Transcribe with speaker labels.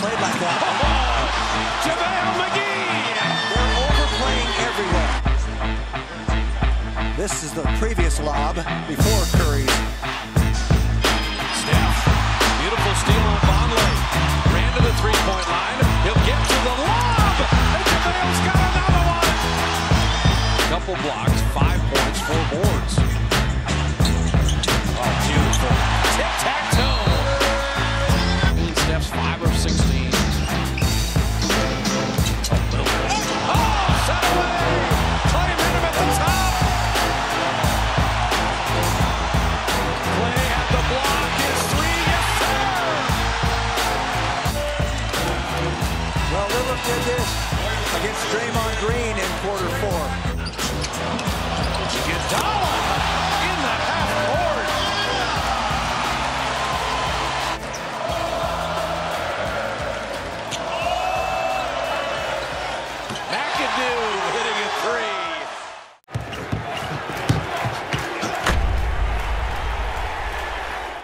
Speaker 1: played like that.
Speaker 2: JaVale McGee!
Speaker 1: They're overplaying everywhere. This is the previous lob before Curry's.
Speaker 2: Steph, beautiful steal on Vonleh. Ran to the three-point line. He'll get to the lob. And JaVale's got another one. Couple blocks, 5 points, 4 boards. Oh, beautiful. Tic-tac-toe. Steph's 5 of 16. Oh, set away. Clay hit him at the top. Clay at the block. His three. Yes, sir.
Speaker 1: Well, Lillard did this against Draymond Green in quarter